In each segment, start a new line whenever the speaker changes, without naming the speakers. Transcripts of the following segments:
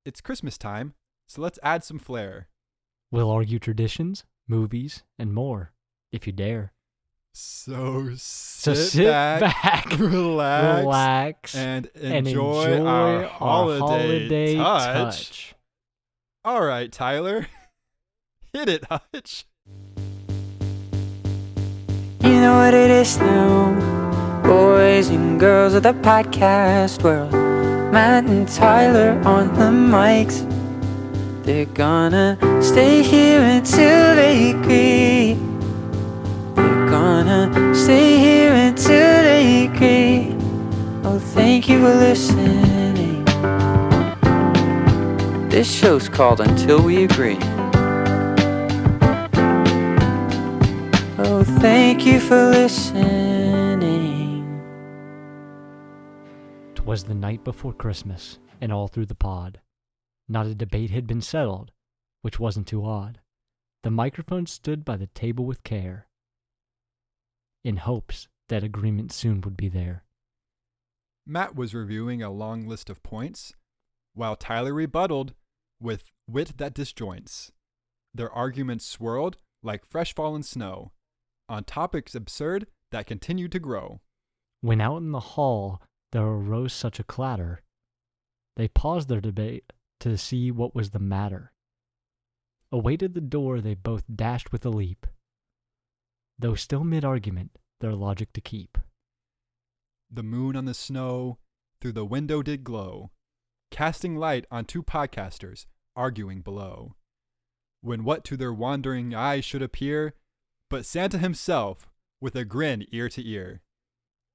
It's Christmas time, so let's add some flair.
We'll argue traditions, movies, and more, if you dare.
So
sit back,
relax, and enjoy our holiday touch. All right, Tyler. Hit it, Hutch.
You know what it is now, boys and girls of the podcast world. Matt and Tyler on the mics. They're gonna stay here until they agree. They're gonna stay here until they agree. Oh, thank you for listening. This show's called Until We Agree. Oh, thank you for listening.
'Twas the night before Christmas, and all through the pod, not a debate had been settled, which wasn't too odd. The microphone stood by the table with care, in hopes that agreement soon would be there.
Matt was reviewing a long list of points, while Tyler rebutted with wit that disjoints. Their arguments swirled like fresh fallen snow, on topics absurd that continued to grow.
When out in the hall there arose such a clatter, they paused their debate to see what was the matter. Awaited the door they both dashed with a leap, though still mid-argument their logic to keep.
The moon on the snow through the window did glow, casting light on two podcasters arguing below. When what to their wandering eyes should appear but Santa himself with a grin ear to ear.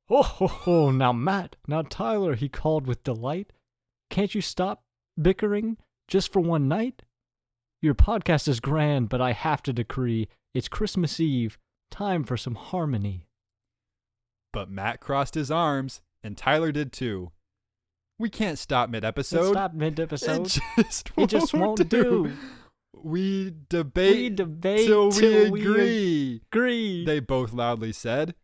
Ho ho ho, now Matt, now Tyler, he called with delight. Can't you stop bickering just for one night? Your podcast is grand, but I have to decree it's Christmas Eve, time for some harmony.
But Matt crossed his arms, and Tyler did too. We can't stop mid-episode.
Stop mid-episode.
It just won't do. We debate till we agree, they both loudly said.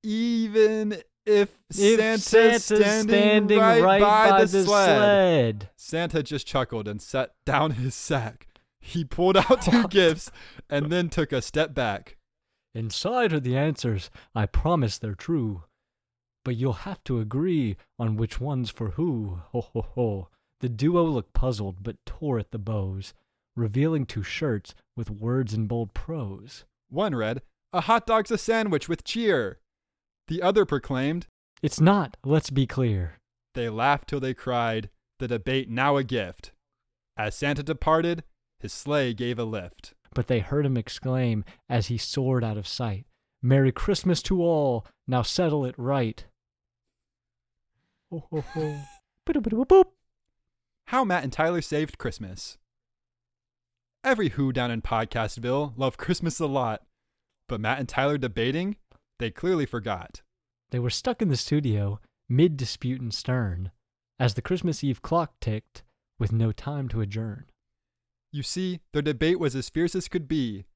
Even if Santa's standing right by the sled. Santa just chuckled and set down his sack. He pulled out two gifts and then took a step back.
Inside are the answers. I promise they're true. But you'll have to agree on which one's for who. Ho ho ho. The duo looked puzzled but tore at the bows, revealing two shirts with words in bold prose.
One read, "A hot dog's a sandwich with cheer." The other proclaimed,
"It's not, let's be clear."
They laughed till they cried, the debate now a gift. As Santa departed, his sleigh gave a lift.
But they heard him exclaim as he soared out of sight, "Merry Christmas to all, now settle it right." Ho ho ho. Boop.
How Matt and Tyler saved Christmas. Every who down in Podcastville loved Christmas a lot, but Matt and Tyler debating, they clearly forgot.
They were stuck in the studio, mid-dispute and stern, as the Christmas Eve clock ticked, with no time to adjourn.
You see, their debate was as fierce as could be.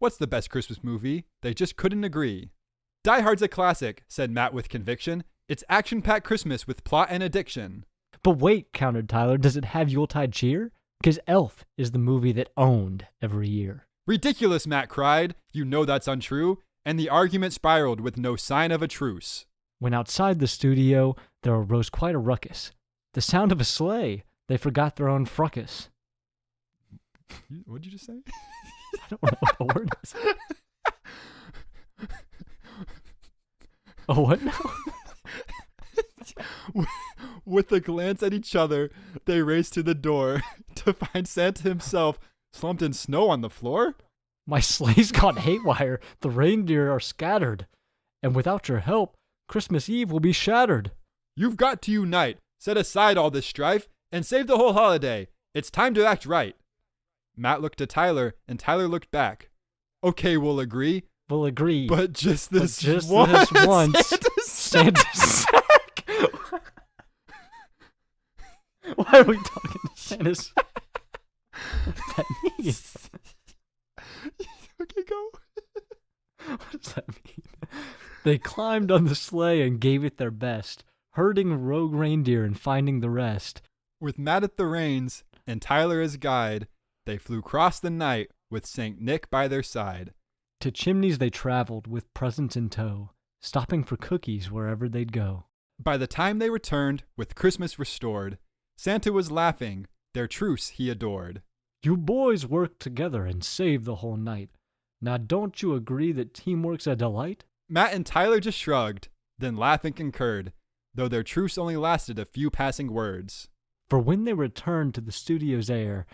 What's the best Christmas movie? They just couldn't agree. Die Hard's a classic, said Matt with conviction. It's action-packed Christmas with plot and addiction.
But wait, countered Tyler, does it have Yuletide cheer? 'Cause Elf is the movie that owned every year.
Ridiculous, Matt cried. You know that's untrue. And the argument spiraled with no sign of a truce.
When outside the studio, there arose quite a ruckus. The sound of a sleigh. They forgot their own fracas.
What'd you just say?
I don't know what the word is. Oh, what now?
With a glance at each other, they raced to the door to find Santa himself slumped in snow on the floor.
My sleigh's gone haywire, the reindeer are scattered, and without your help, Christmas Eve will be shattered.
You've got to unite, set aside all this strife, and save the whole holiday. It's time to act right. Matt looked at Tyler, and Tyler looked back. Okay, we'll agree.
We'll agree.
But just this
once.
Santa's sack.
Why are we talking to Santa's sack? What does that mean?
Okay, go.
What does that mean? They climbed on the sleigh and gave it their best, herding rogue reindeer and finding the rest.
With Matt at the reins and Tyler as guide, they flew across the night with St. Nick by their side.
To chimneys they traveled with presents in tow, stopping for cookies wherever they'd go.
By the time they returned, with Christmas restored, Santa was laughing, their truce he adored.
You boys worked together and saved the whole night. Now don't you agree that teamwork's a delight?
Matt and Tyler just shrugged, then laughing concurred, though their truce only lasted a few passing words.
For when they returned to the studio's air,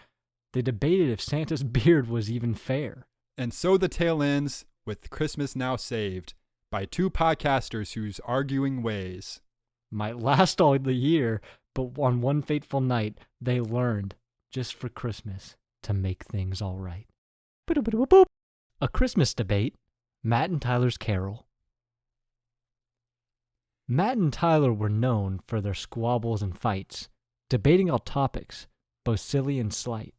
they debated if Santa's beard was even fair.
And so the tale ends with Christmas now saved by two podcasters whose arguing ways
might last all the year, but on one fateful night, they learned, just for Christmas, to make things all right. A Christmas debate, Matt and Tyler's Carol. Matt and Tyler were known for their squabbles and fights, debating all topics, both silly and slight.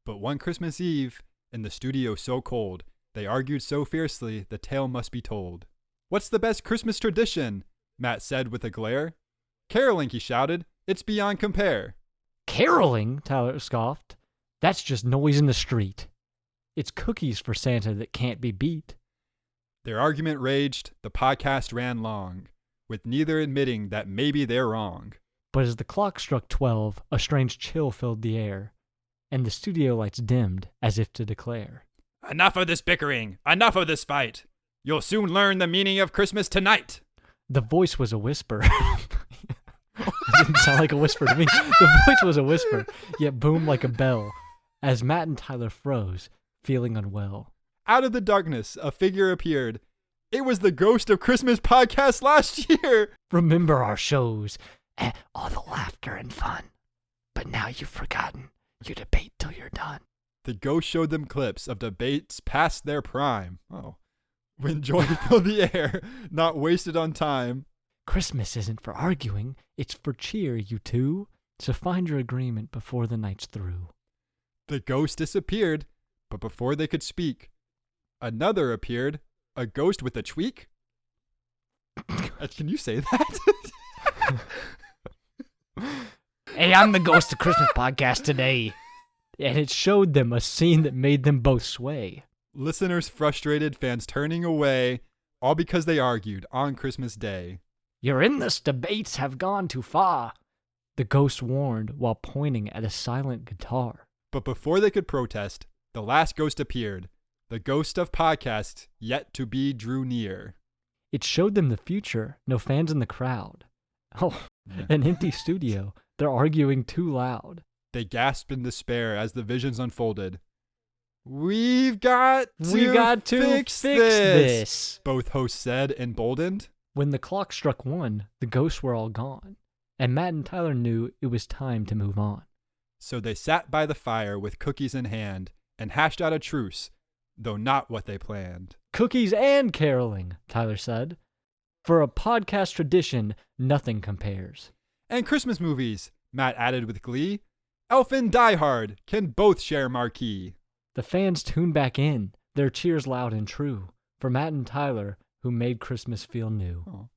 But one Christmas Eve, in the studio so cold, they argued so fiercely the tale must be told. What's the best Christmas tradition? Matt said with a glare. Caroling, he shouted. It's beyond compare.
Caroling? Tyler scoffed. That's just noise in the street. It's cookies for Santa that can't be beat.
Their argument raged, the podcast ran long, with neither admitting that maybe they're wrong.
But as the clock struck 12, a strange chill filled the air, and the studio lights dimmed as if to declare,
Enough of this bickering! Enough of this fight! You'll soon learn the meaning of Christmas tonight!
The voice was a whisper. It didn't sound like a whisper to me. The voice was a whisper, yet boomed like a bell, as Matt and Tyler froze, feeling unwell.
Out of the darkness, a figure appeared. It was the ghost of Christmas podcast last year!
Remember our shows, and all the laughter and fun. But now you've forgotten. You debate till you're done.
The ghost showed them clips of debates past their prime. Oh. When joy filled the air, not wasted on time.
Christmas isn't for arguing, it's for cheer, you two. So find your agreement before the night's through.
The ghost disappeared, but before they could speak, another appeared, a ghost with a tweak. Can you say that?
Hey, I'm the Ghost of Christmas podcast today. And it showed them a scene that made them both sway.
Listeners frustrated, fans turning away, all because they argued on Christmas Day.
Your endless debates have gone too far, the ghost warned while pointing at a silent guitar.
But before they could protest, the last ghost appeared, the ghost of podcasts yet to be drew near.
It showed them the future, no fans in the crowd. Oh, an empty studio, they're arguing too loud.
They gasped in despair as the visions unfolded. We've got to fix this, both hosts said, emboldened.
When the clock struck 1, the ghosts were all gone, and Matt and Tyler knew it was time to move on.
So they sat by the fire with cookies in hand and hashed out a truce, though not what they planned.
Cookies and caroling, Tyler said. For a podcast tradition, nothing compares.
And Christmas movies, Matt added with glee. Elf and Die Hard can both share marquee.
The fans tuned back in, their cheers loud and true, for Matt and Tyler, who made Christmas feel new.
Oh.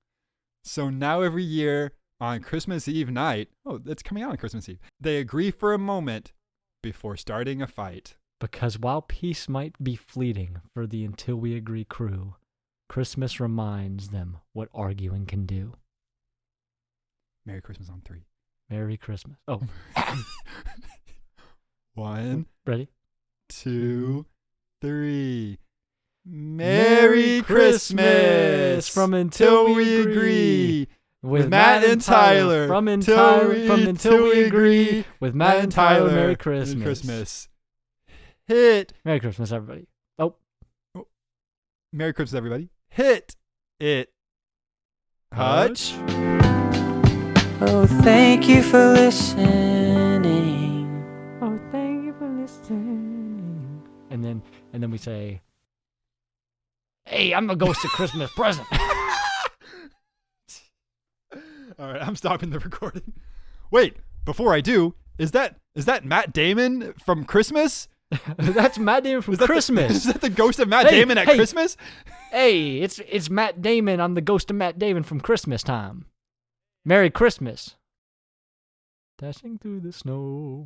So now every year, on Christmas Eve night, it's coming out on Christmas Eve, they agree for a moment before starting a fight.
Because while peace might be fleeting for the Until We Agree crew, Christmas reminds them what arguing can do.
Merry Christmas on 3.
Merry Christmas. Oh.
1.
Ready?
2, 3. Merry Christmas from Until We Agree with Matt and Tyler.
From Until We Agree with Matt and Tyler. Merry Christmas.
Hit.
Merry Christmas, everybody. Oh.
Merry Christmas, everybody. Hit it. Hutch.
Oh, thank you for listening.
Oh, thank you for listening. And then we say, hey, I'm the ghost of Christmas present.
All right, I'm stopping the recording. Wait, before I do, is that Matt Damon from Christmas?
That's Matt Damon from Christmas.
Is that the ghost of Matt Damon at Christmas?
Hey, it's Matt Damon. I'm the ghost of Matt Damon from Christmas time. Merry Christmas. dashing through the snow.